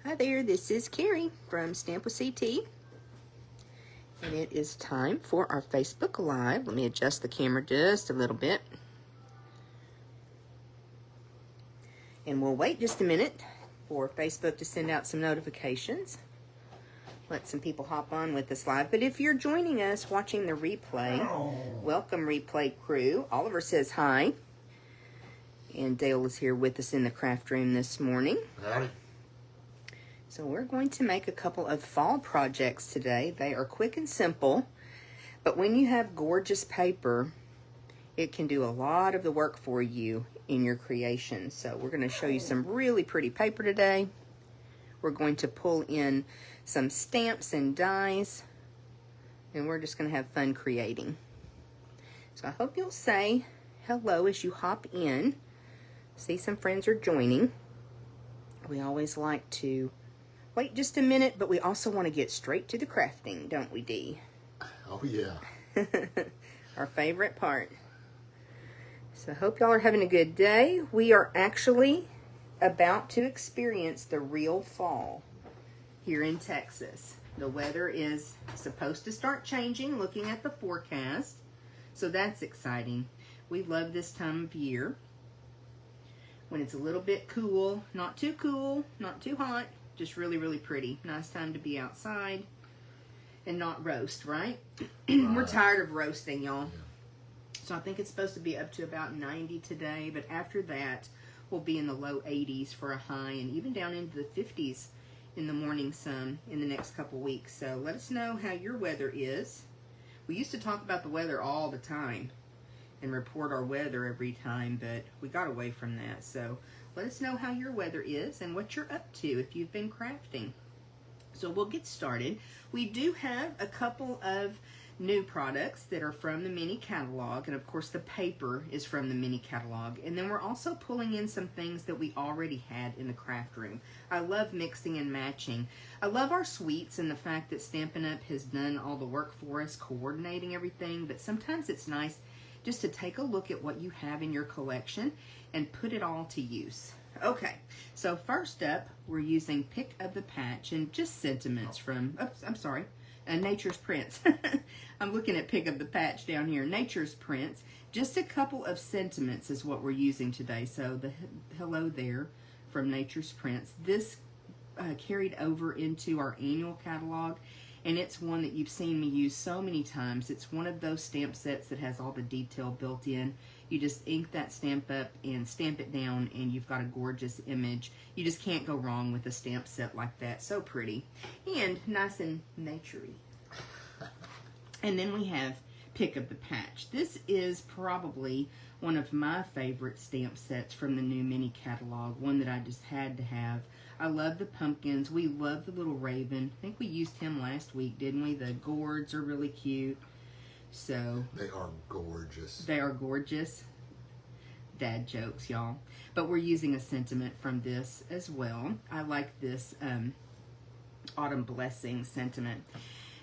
Hi there, this is Carrie from Stamp with CT, and it is time for our Facebook Live. Let me adjust the camera just a little bit. And we'll wait just a minute for Facebook to send out some notifications. Let some people hop on with us live. But if you're joining us watching the replay, welcome replay crew. Oliver says hi. And Dale is here with us in the craft room this morning. Howdy. So we're going to make a couple of fall projects today. They are quick and simple, but when you have gorgeous paper, it can do a lot of the work for you in your creation. So we're going to show you some really pretty paper today. We're going to pull in some stamps and dies, and we're just going to have fun creating. So I hope you'll say hello as you hop in. See, some friends are joining. We always like to wait just a minute, but we also want to get straight to the crafting, don't we, Dee? Oh, yeah. Our favorite part. So I hope y'all are having a good day. We are actually about to experience the real fall here in Texas. The weather is supposed to start changing, looking at the forecast. So that's exciting. We love this time of year when it's a little bit cool, not too hot. Just really, really pretty. Nice time to be outside and not roast, right? We're tired of roasting, y'all. Yeah. So I think it's supposed to be up to about 90 today, but after that, we'll be in the low 80s for a high and even down into the 50s in the morning sun in the next couple weeks. So let us know how your weather is. We used to talk about the weather all the time and report our weather every time, but we got away from that. So let us know how your weather is and what you're up to if you've been crafting. So we'll get started. We do have a couple of new products that are from the mini catalog, and of course the paper is from the mini catalog. And then we're also pulling in some things that we already had in the craft room. I love mixing and matching. I love our suites and the fact that Stampin' Up! Has done all the work for us, coordinating everything, but sometimes it's nice just to take a look at what you have in your collection and put it all to use. Okay, so first up, we're using Pick of the Patch and just sentiments from, Nature's Prints. I'm looking at Pick of the Patch down here. Nature's Prints. Just a couple of sentiments is what we're using today. So the hello there from Nature's Prints. This carried over into our annual catalog, and it's one that you've seen me use so many times. It's one of those stamp sets that has all the detail built in. You just ink that stamp up and stamp it down, and you've got a gorgeous image. You just can't go wrong with a stamp set like that. So pretty and nice and naturey. And then we have Pick of the Patch. This is probably one of my favorite stamp sets from the new mini catalog, one that I just had to have. I love the pumpkins. We love the little raven. I think we used him last week, didn't we? The gourds are really cute. So they are gorgeous. They are gorgeous. Dad jokes, y'all. But we're using a sentiment from this as well. I like this Autumn Blessing sentiment.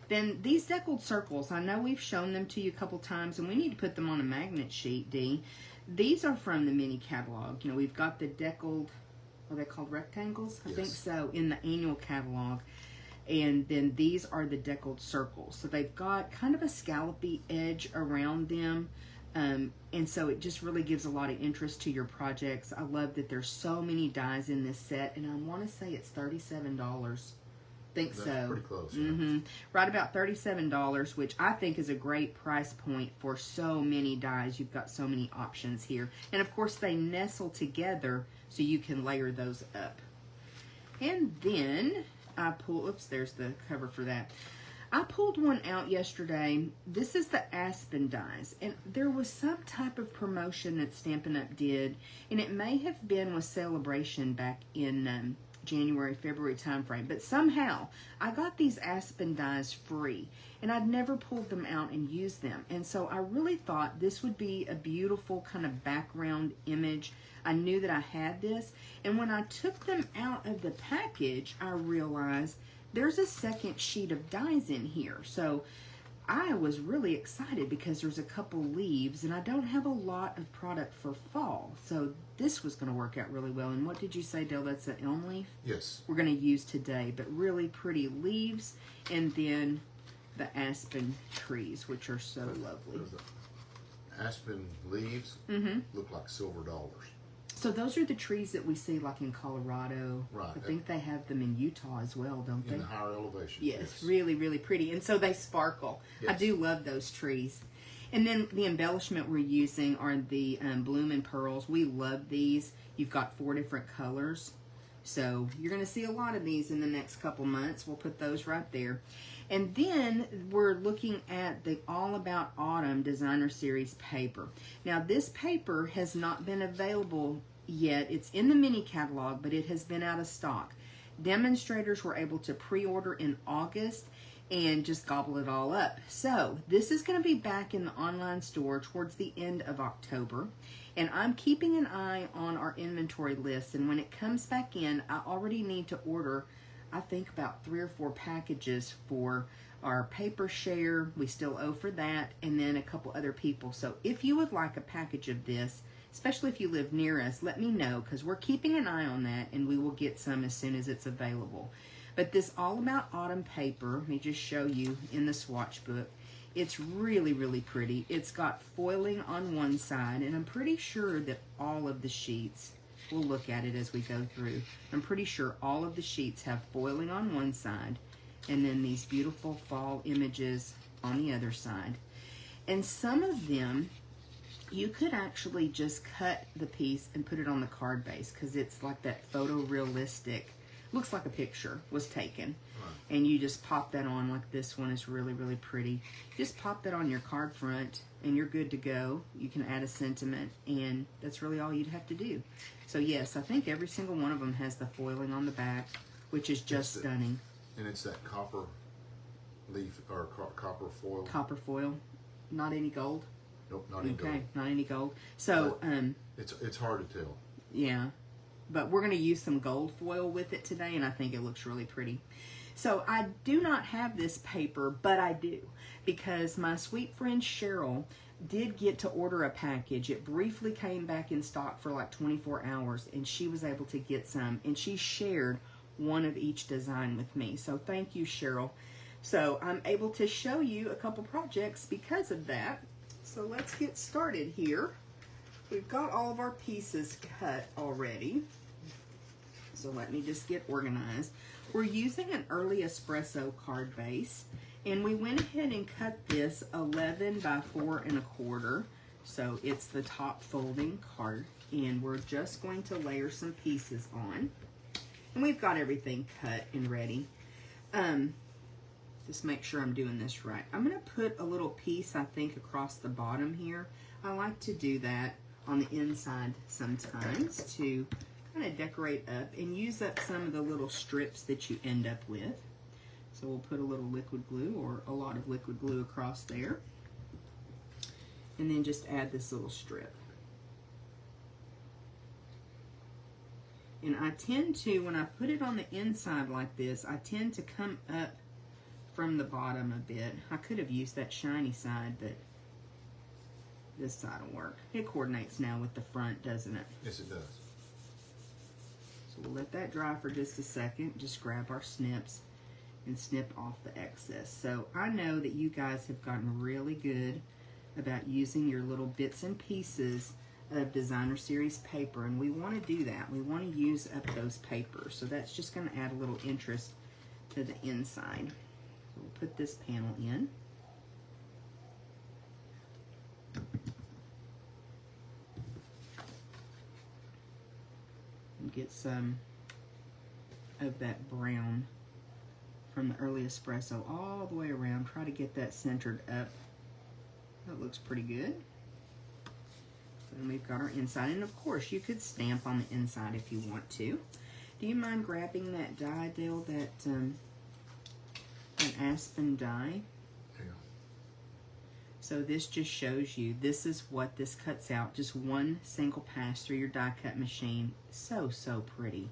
Then these deckled circles, I know we've shown them to you a couple times, and we need to put them on a magnet sheet, Dee. These are from the mini catalog. You know, we've got the deckled, are they called rectangles? I think so, in the annual catalog. And then these are the deckled circles. So they've got kind of a scallopy edge around them. And so it just really gives a lot of interest to your projects. I love that there's so many dies in this set. And I want to say it's $37. Think That's so. Pretty close. Yeah. Right about $37, which I think is a great price point for so many dies. You've got so many options here. And of course they nestle together so you can layer those up. And then I pull, oops, there's the cover for that. I pulled one out yesterday. This is the Aspen dies, and there was some type of promotion that Stampin' Up! Did, and it may have been with Celebration back in January, February timeframe, but somehow I got these Aspen dies free, and I'd never pulled them out and used them, and so I really thought this would be a beautiful kind of background image. I knew that I had this, and when I took them out of the package, I realized there's a second sheet of dies in here. So I was really excited because there's a couple leaves and I don't have a lot of product for fall. So this was going to work out really well. And what did you say, Dale? That's an elm leaf? Yes. We're going to use today, but really pretty leaves, and then the aspen trees, which are so lovely. The aspen leaves look like silver dollars. So those are the trees that we see like in Colorado. Right. I think they have them in Utah as well, don't they? In the higher elevations. Yes, really, really pretty. And so they sparkle. Yes. I do love those trees. And then the embellishment we're using are the bloom and pearls. We love these. You've got 4 different colors. So you're going to see a lot of these in the next couple months. We'll put those right there. And then we're looking at the All About Autumn Designer Series paper. Now this paper has not been available yet. It's in the mini catalog, but it has been out of stock. Demonstrators were able to pre-order in August and just gobble it all up. So this is going to be back in the online store towards the end of October. And I'm keeping an eye on our inventory list. And when it comes back in, I already need to order, I think, about 3 or 4 packages for our paper share. We still owe for that. And then a couple other people. So if you would like a package of this, especially if you live near us, let me know, because we're keeping an eye on that, and we will get some as soon as it's available. But this All About Autumn paper, let me just show you in the swatch book. It's really, really pretty. It's got foiling on one side, and I'm pretty sure that all of the sheets, we'll look at it as we go through, I'm pretty sure all of the sheets have foiling on one side, and then these beautiful fall images on the other side. And some of them, you could actually just cut the piece and put it on the card base, because it's like that photorealistic, looks like a picture was taken. Right. And you just pop that on, like this one is really, really pretty. Just pop that on your card front and you're good to go. You can add a sentiment, and that's really all you'd have to do. So yes, I think every single one of them has the foiling on the back, which is just stunning. And it's that copper leaf, or copper foil. Copper foil, not any gold. Nope, not any gold. Okay, not any gold. So it's hard to tell. Yeah, but we're going to use some gold foil with it today, and I think it looks really pretty. So I do not have this paper, but I do, because my sweet friend Cheryl did get to order a package. It briefly came back in stock for like 24 hours, and she was able to get some, and she shared one of each design with me. So thank you, Cheryl. So I'm able to show you a couple projects because of that. So let's get started here. We've got all of our pieces cut already. So let me just get organized. We're using an early espresso card base, and we went ahead and cut this 11 by 4 1/4. So it's the top folding card, and we're just going to layer some pieces on. And we've got everything cut and ready. Just make sure I'm doing this right. I'm going to put a little piece, I think, across the bottom here. I like to do that on the inside sometimes to kind of decorate up and use up some of the little strips that you end up with. So we'll put a little liquid glue or a lot of liquid glue across there. And then just add this little strip. And I tend to, when I put it on the inside like this, I tend to come up from the bottom a bit. I could have used that shiny side, but this side will work. It coordinates now with the front, doesn't it? Yes, it does. So we'll let that dry for just a second. Just grab our snips and snip off the excess. So I know that you guys have gotten really good about using your little bits and pieces of Designer Series paper, and we want to do that. We want to use up those papers. So that's just going to add a little interest to the inside. So we'll put this panel in. And get some of that brown from the early espresso all the way around. Try to get that centered up. That looks pretty good. And we've got our inside, and of course you could stamp on the inside if you want to. Do you mind grabbing that die, Dale, that an aspen die? Yeah. So this just shows you, this is what this cuts out. Just one single pass through your die cut machine. So, so pretty.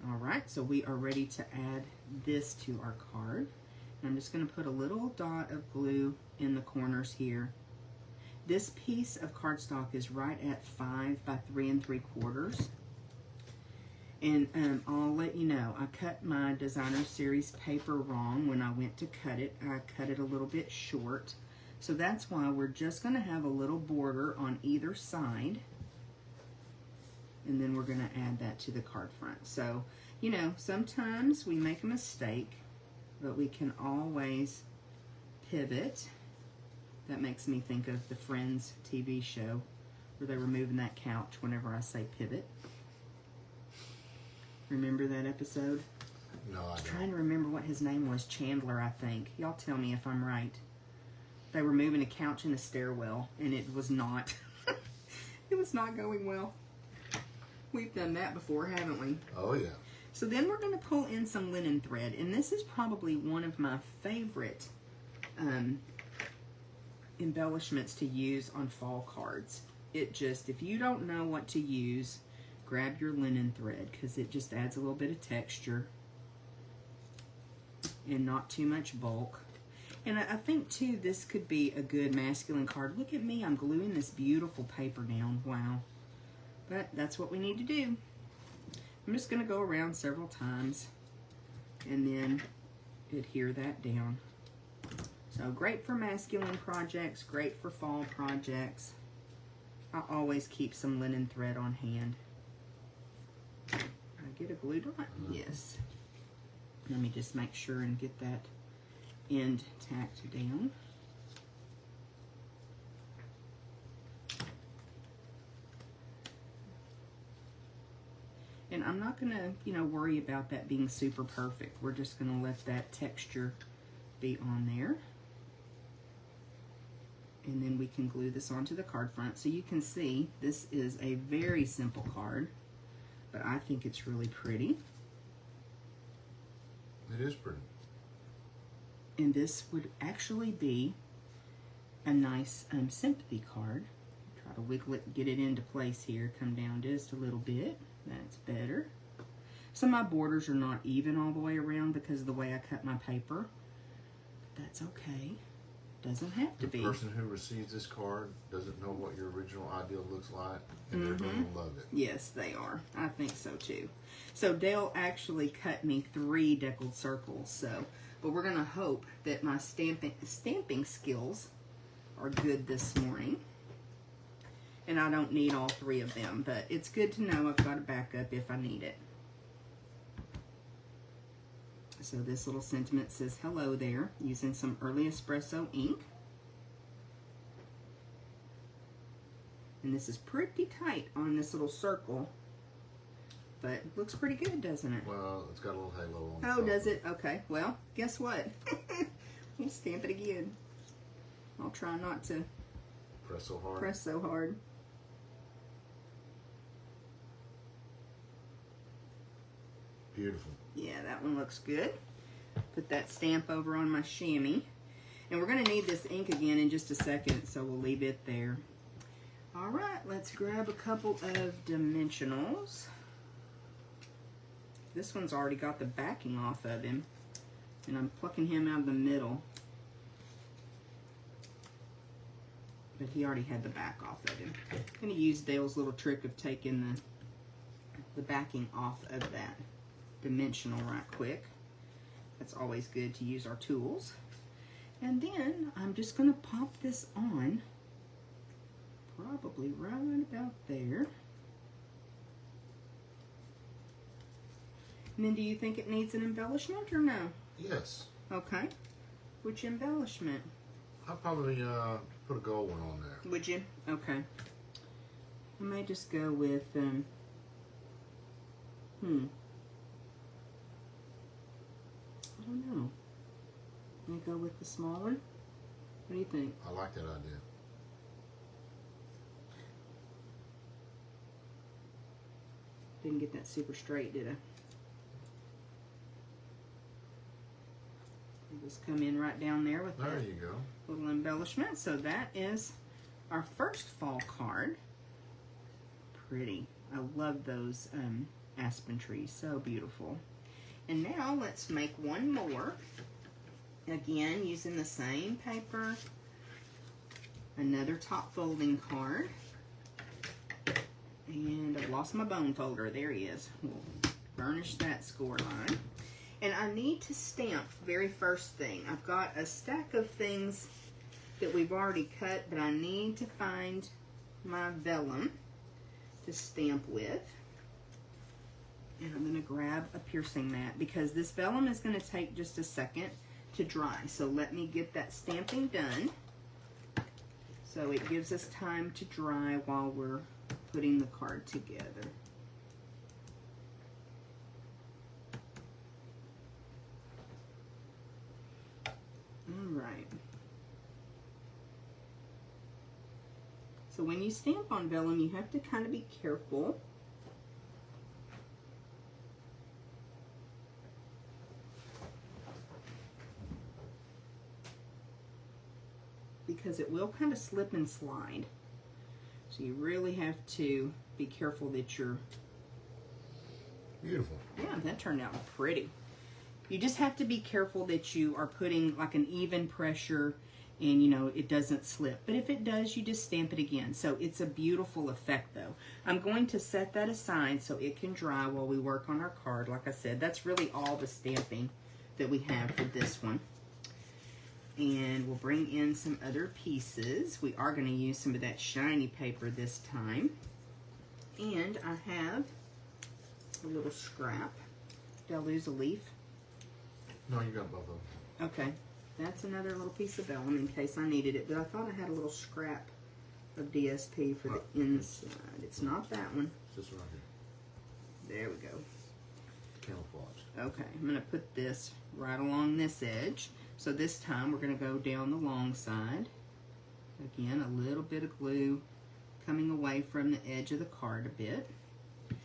All right, so we are ready to add this to our card. I'm just going to put a little dot of glue in the corners here. This piece of cardstock is right at 5 by 3 3/4. And I'll let you know, I cut my Designer Series paper wrong when I went to cut it. I cut it a little bit short. So that's why we're just going to have a little border on either side. And then we're going to add that to the card front. So, you know, sometimes we make a mistake, but we can always pivot. That makes me think of the Friends TV show where they were moving that couch whenever I say pivot. Remember that episode? No, I I'm don't. trying to remember what his name was. Chandler, I think. Y'all tell me if I'm right. They were moving a couch in a stairwell, and it was not. It was not going well. We've done that before, haven't we? Oh, yeah. So then we're going to pull in some linen thread, and this is probably one of my favorite embellishments to use on fall cards. It just, if you don't know what to use, grab your linen thread, because it just adds a little bit of texture and not too much bulk. And I think too, this could be a good masculine card. Look at me, I'm gluing this beautiful paper down. Wow. But that's what we need to do. I'm just going to go around several times and then adhere that down. So great for masculine projects, great for fall projects. I always keep some linen thread on hand. I get a glue dot? Yes. Let me just make sure and get that end tacked down. And I'm not going to, you know, worry about that being super perfect. We're just going to let that texture be on there. And then we can glue this onto the card front. So you can see this is a very simple card, but I think it's really pretty. It is pretty. And this would actually be a nice sympathy card. Try to wiggle it, get it into place here. Come down just a little bit. That's better. Some of my borders are not even all the way around because of the way I cut my paper. But that's okay. Doesn't have to be. The person who receives this card doesn't know what your original ideal looks like, and they're going to love it. Yes, they are. I think so too. So Dale actually cut me 3 deckled circles. So, but we're going to hope that my stamping skills are good this morning. And I don't need all 3 of them, but it's good to know I've got a backup if I need it. So this little sentiment says hello there, using some early espresso ink. And this is pretty tight on this little circle, but it looks pretty good, doesn't it? Well, it's got a little halo on the Oh, top. does it? Okay, well, guess what? We'll stamp it again. I'll try not to Press so hard. press so hard. Beautiful. Yeah, that one looks good. Put that stamp over on my chamois. And we're going to need this ink again in just a second, so we'll leave it there. All right, let's grab a couple of dimensionals. This one's already got the backing off of him, and I'm plucking him out of the middle. But he already had the back off of him. I'm going to use Dale's little trick of taking the backing off of that dimensional right quick. That's always good to use our tools. And then I'm just going to pop this on, probably right about there. And then do you think it needs an embellishment or no? Yes. Okay. Which embellishment? I'll probably put a gold one on there. Would you? Okay. I may just go with, I don't know. Let me go with the small one. What do you think? I like that idea. Didn't get that super straight, did I? I'll just come in right down there with There that you go. little embellishment. So that is our first fall card. Pretty. I love those aspen trees. So beautiful. And now let's make one more. Again, using the same paper. Another top folding card. And I've lost my bone folder. There he is. We'll burnish that score line. And I need to stamp very first thing. I've got a stack of things that we've already cut, but I need to find my vellum to stamp with. And I'm going to grab a piercing mat because this vellum is going to take just a second to dry. So let me get that stamping done. So it gives us time to dry while we're putting the card together. All right. So when you stamp on vellum, you have to kind of be careful. Because it will kind of slip and slide. So you really have to be careful that you're... Beautiful. Yeah, that turned out pretty. You just have to be careful that you are putting like an even pressure and, you know, it doesn't slip. But if it does, you just stamp it again. So it's a beautiful effect, though. I'm going to set that aside so it can dry while we work on our card. Like I said, that's really all the stamping that we have for this one. And we'll bring in some other pieces. We are going to use some of that shiny paper this time. And I have a little scrap. Did I lose a leaf? No, you got both of them. Okay. That's another little piece of vellum in case I needed it. But I thought I had a little scrap of DSP for the inside. It's not that one. It's this one right here. There we go. Camouflage. Okay. I'm going to put this right along this edge. So this time we're going to go down the long side. Again, a little bit of glue coming away from the edge of the card a bit.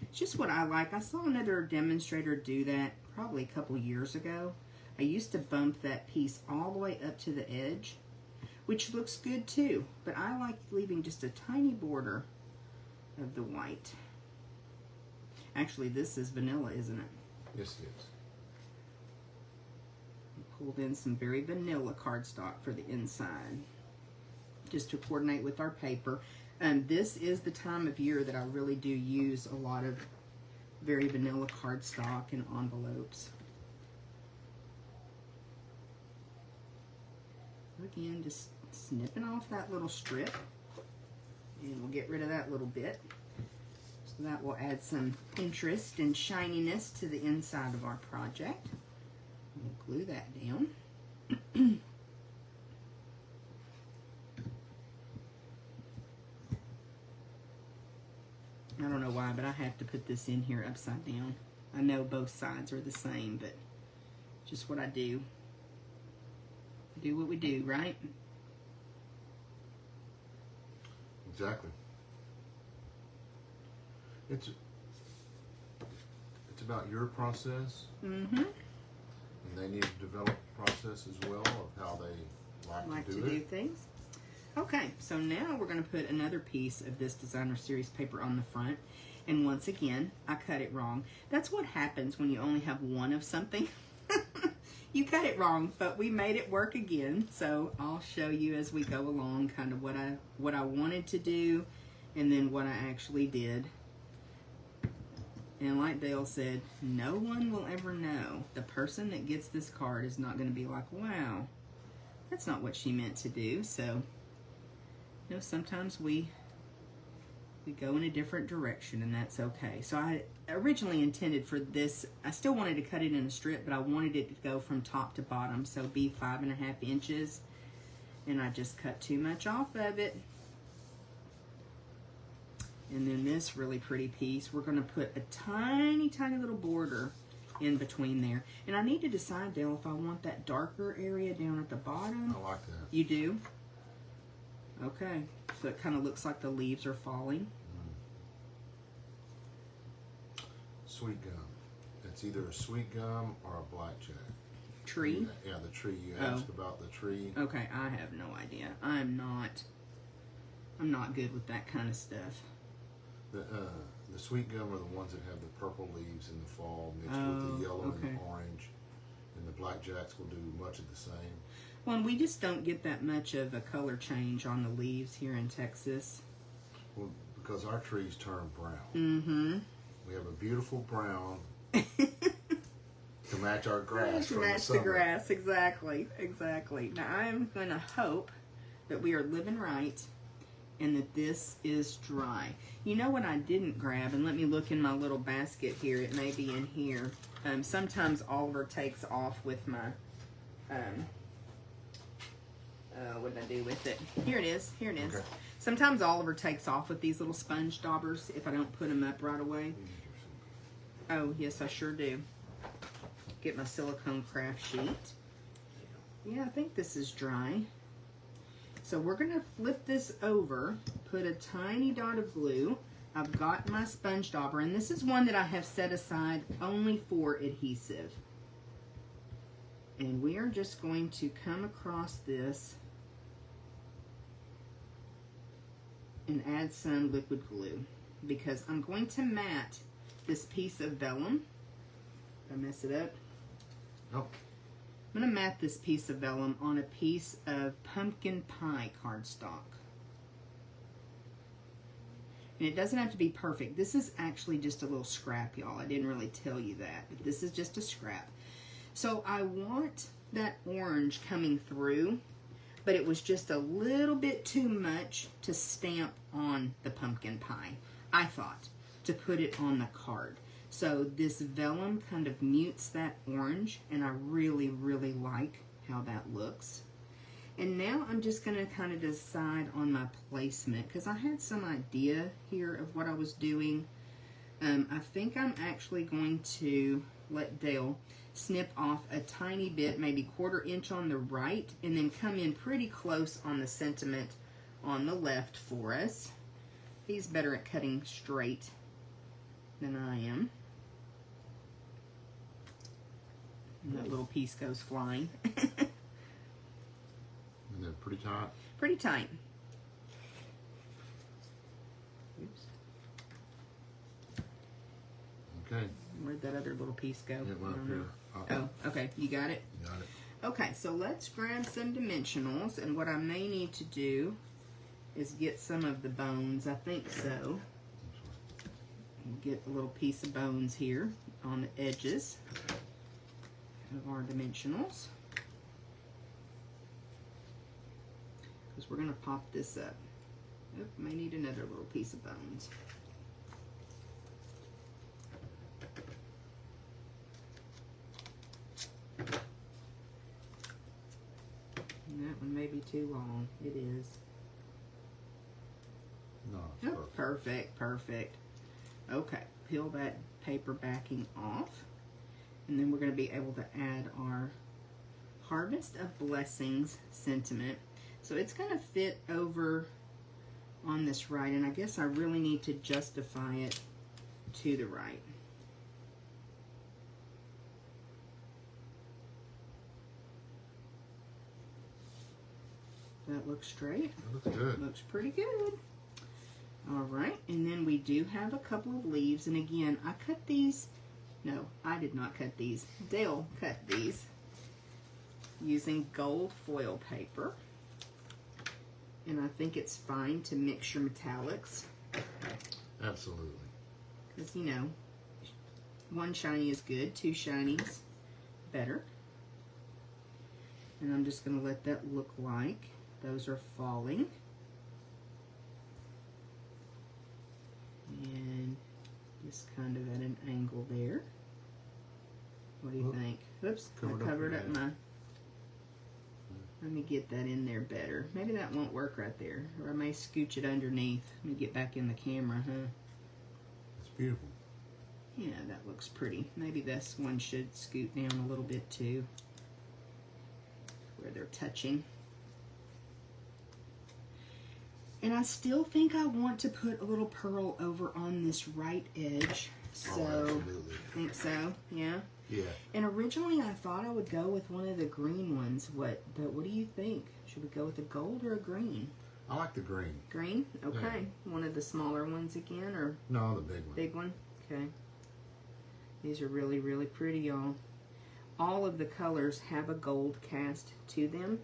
It's just what I like. I saw another demonstrator do that probably a couple years ago. I used to bump that piece all the way up to the edge, which looks good too. But I like leaving just a tiny border of the white. Actually, this is vanilla, isn't it? Yes, it is. Pulled in some very vanilla cardstock for the inside, just to coordinate with our paper. This is the time of year that I really do use a lot of very vanilla cardstock and envelopes. Again, just snipping off that little strip, and we'll get rid of that little bit. So that will add some interest and shininess to the inside of our project. We'll glue that down. I don't know why, but I have to put this in here upside down. I know both sides are the same, but just what I do. Do what we do, right? Exactly. It's about your process. Mm-hmm. And they need to develop a process as well of how they like to do things. Okay, so now we're going to put another piece of this designer series paper on the front. And once again, I cut it wrong. That's what happens when you only have one of something. You cut it wrong, but we made it work again. So I'll show you as we go along kind of what I wanted to do and then what I actually did. And like Dale said, no one will ever know. The person that gets this card is not going to be like, wow, that's not what she meant to do. So, you know, sometimes we go in a different direction, and that's okay. So I originally intended for this, I still wanted to cut it in a strip, but I wanted it to go from top to bottom, so be 5.5 inches. And I just cut too much off of it. And then this really pretty piece, we're going to put a tiny, tiny little border in between there. And I need to decide, Dale, if I want that darker area down at the bottom. I like that. You do? Okay. So it kind of looks like the leaves are falling. Sweet gum. It's either a sweet gum or a blackjack. Tree? Yeah, the tree. You asked about the tree. Okay, I have no idea. I'm not good with that kind of stuff. The sweet gum are the ones that have the purple leaves in the fall mixed with the yellow and the orange and the blackjacks will do much of the same. Well, and we just don't get that much of a color change on the leaves here in Texas. Well, because our trees turn brown. Mm-hmm. We have a beautiful brown to match our grass. To from match the the summer. grass, exactly. Now I'm gonna hope that we are living right and that this is dry. You know what I didn't grab, and let me look in my little basket here. It may be in here. Sometimes Oliver takes off with my, what did I do with it? Here it is. Here it is. Okay. Sometimes Oliver takes off with these little sponge daubers if I don't put them up right away. Oh, yes, I sure do. Get my silicone craft sheet. Yeah, I think this is dry. So we're going to flip this over, put a tiny dot of glue. I've got my sponge dauber, and this is one that I have set aside only for adhesive. And we are just going to come across this and add some liquid glue because I'm going to mat this piece of vellum. Did I mess it up? Nope. I'm going to mat this piece of vellum on a piece of pumpkin pie cardstock. And it doesn't have to be perfect. This is actually just a little scrap, y'all. I didn't really tell you that, but this is just a scrap. So I want that orange coming through, but it was just a little bit too much to stamp on the pumpkin pie, I thought, to put it on the card. So this vellum kind of mutes that orange, and I really, really like how that looks. And now I'm just going to kind of decide on my placement, because I had some idea here of what I was doing. I think I'm actually going to let Dale snip off a tiny bit, maybe 1/4 inch on the right, and then come in pretty close on the sentiment on the left for us. He's better at cutting straight than I am. And that little piece goes flying. And they're pretty tight. Pretty tight. Oops. Okay. Where'd that other little piece go? It went I up don't know. here. Oh, okay. You got it? Got it. Okay, so let's grab some dimensionals, and what I may need to do is get some of the bones. I think so. Get a little piece of bones here on the edges of our dimensionals, because we're going to pop this up. Oop, may need another little piece of bones. And that one may be too long. It is. No, it's Oh, perfect, perfect. Okay, peel that paper backing off, and then we're going to be able to add our Harvest of Blessings sentiment. So it's going to fit over on this right, and I guess I really need to justify it to the right. That looks straight. It looks good. Looks pretty good. All right, and then we do have a couple of leaves, and again, I cut these. No, I did not cut these. Dale cut these using gold foil paper, and I think it's fine to mix your metallics. Absolutely. Because, you know, one shiny is good, 2 shinies better. And I'm just going to let that look like those are falling. And just kind of at an angle there. What do you think? Oops, I covered up my... Let me get that in there better. Maybe that won't work right there. Or I may scooch it underneath. Let me get back in the camera, huh? It's beautiful. Yeah, that looks pretty. Maybe this one should scoot down a little bit too, where they're touching. And I still think I want to put a little pearl over on this right edge. So, absolutely. Think so? Yeah? Yeah. And originally I thought I would go with one of the green ones. But what do you think? Should we go with a gold or a green? I like the green. Green? Okay. Yeah. One of the smaller ones again, or No, the big one. big one? Okay. These are really, really pretty, y'all. All of the colors have a gold cast to them.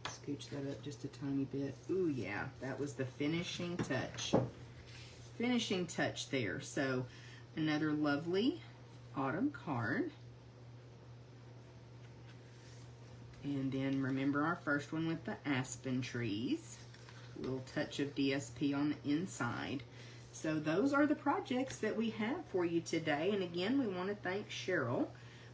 Scooch that up just a tiny bit. Ooh, yeah, that was the finishing touch. Finishing touch there. So another lovely autumn card. And then remember our first one with the aspen trees. A little touch of DSP on the inside. So those are the projects that we have for you today. And again, we want to thank Cheryl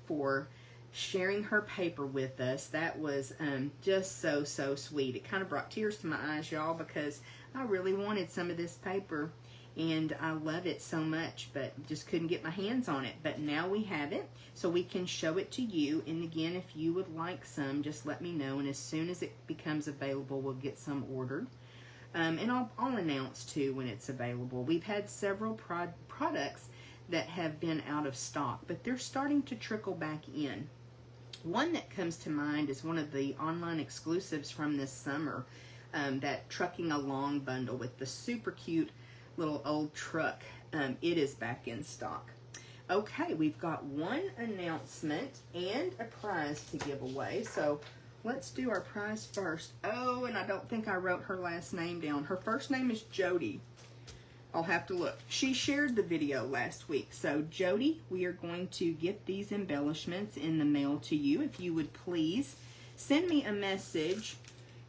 for sharing her paper with us. That was just so sweet. It kind of brought tears to my eyes, y'all, because I really wanted some of this paper and I love it so much, but just couldn't get my hands on it. But now we have it, so we can show it to you. And again, if you would like some, just let me know, and as soon as it becomes available, we'll get some ordered. And I'll announce too when it's available. We've had several products that have been out of stock, but they're starting to trickle back in. One that comes to mind is one of the online exclusives from this summer, that Trucking Along bundle with the super cute little old truck. It is back in stock. Okay, we've got one announcement and a prize to give away. So let's do our prize first. Oh, and I don't think I wrote her last name down. Her first name is Jody. I'll have to look. She shared the video last week. So Jody, we are going to get these embellishments in the mail to you. If you would please send me a message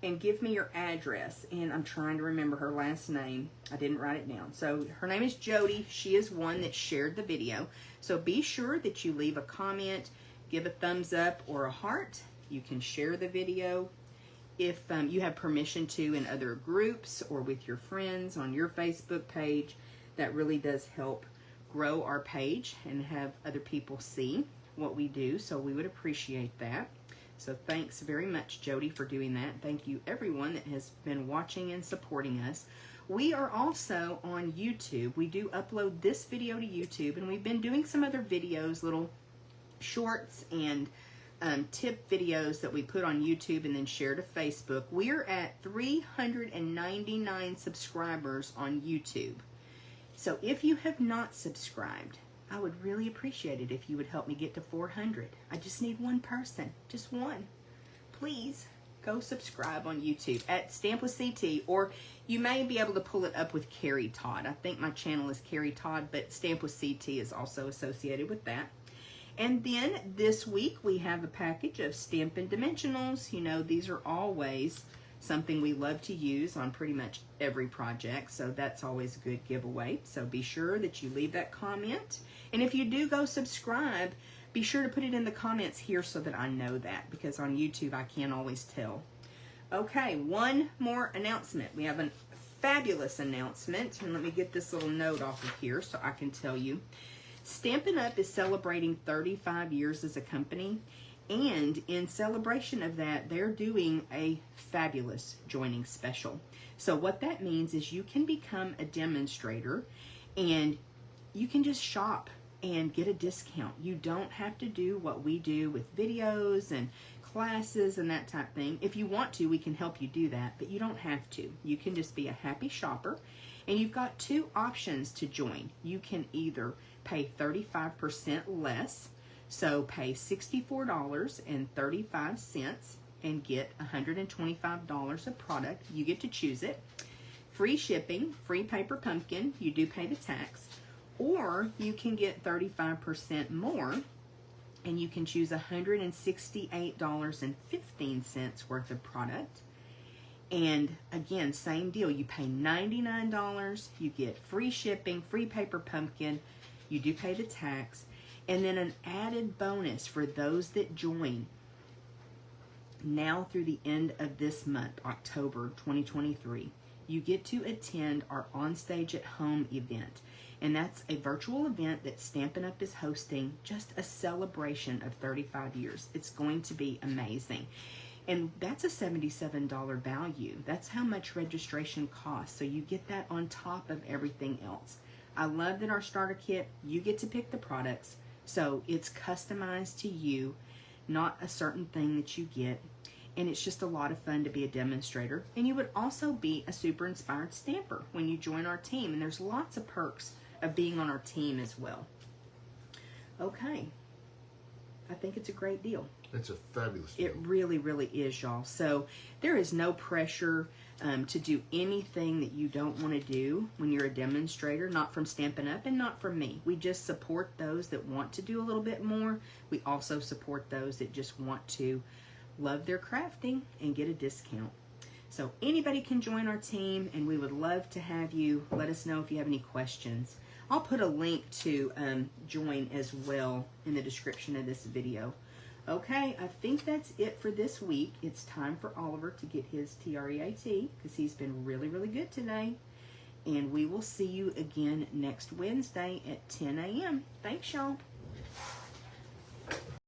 and give me your address. And I'm trying to remember her last name. I didn't write it down. So her name is Jody. She is one that shared the video. So be sure that you leave a comment, give a thumbs up or a heart. You can share the video if you have permission to in other groups or with your friends on your Facebook page. That really does help grow our page and have other people see what we do. So we would appreciate that. So thanks very much, Jody, for doing that. Thank you, everyone that has been watching and supporting us. We are also on YouTube. We do upload this video to YouTube, and we've been doing some other videos, little shorts and tip videos that we put on YouTube and then share to Facebook. We're at 399 subscribers on YouTube. So if you have not subscribed, I would really appreciate it if you would help me get to 400. I just need one person, just one. Please go subscribe on YouTube at Stamp with CT, or you may be able to pull it up with Carrie Todd. I think my channel is Carrie Todd, but Stamp with CT is also associated with that. And then this week we have a package of Stampin' Dimensionals. You know, these are always something we love to use on pretty much every project, so that's always a good giveaway. So be sure that you leave that comment. And if you do go subscribe, be sure to put it in the comments here so that I know that, because on YouTube I can't always tell. Okay, one more announcement. We have a fabulous announcement, and let me get this little note off of here so I can tell you. Stampin' Up! Is celebrating 35 years as a company, and in celebration of that, they're doing a fabulous joining special. So what that means is you can become a demonstrator, and you can just shop and get a discount. You don't have to do what we do with videos and classes and that type of thing. If you want to, we can help you do that, but you don't have to. You can just be a happy shopper, and you've got two options to join. You can either pay 35% less, so pay $64.35 and get $125 of product. You get to choose it. Free shipping, free paper pumpkin, you do pay the tax. Or you can get 35% more, and you can choose $168.15 worth of product. And again, same deal. You pay $99, you get free shipping, free paper pumpkin, you do pay the tax, and then an added bonus for those that join now through the end of this month, October 2023. You get to attend our Onstage at Home event. And that's a virtual event that Stampin' Up! Is hosting, just a celebration of 35 years. It's going to be amazing. And that's a $77 value. That's how much registration costs. So you get that on top of everything else. I love that our starter kit, you get to pick the products. So it's customized to you, not a certain thing that you get. And it's just a lot of fun to be a demonstrator. And you would also be a super inspired stamper when you join our team. And there's lots of perks of being on our team as well. Okay. I think it's a great deal. It's a fabulous deal. It really, really is, y'all. So there is no pressure to do anything that you don't want to do when you're a demonstrator, not from Stampin' Up and not from me. We just support those that want to do a little bit more. We also support those that just want to love their crafting and get a discount. So anybody can join our team, and we would love to have you. Let us know if you have any questions. I'll put a link to join as well in the description of this video. Okay, I think that's it for this week. It's time for Oliver to get his TREAT because he's been really, really good today. And we will see you again next Wednesday at 10 a.m. Thanks, y'all.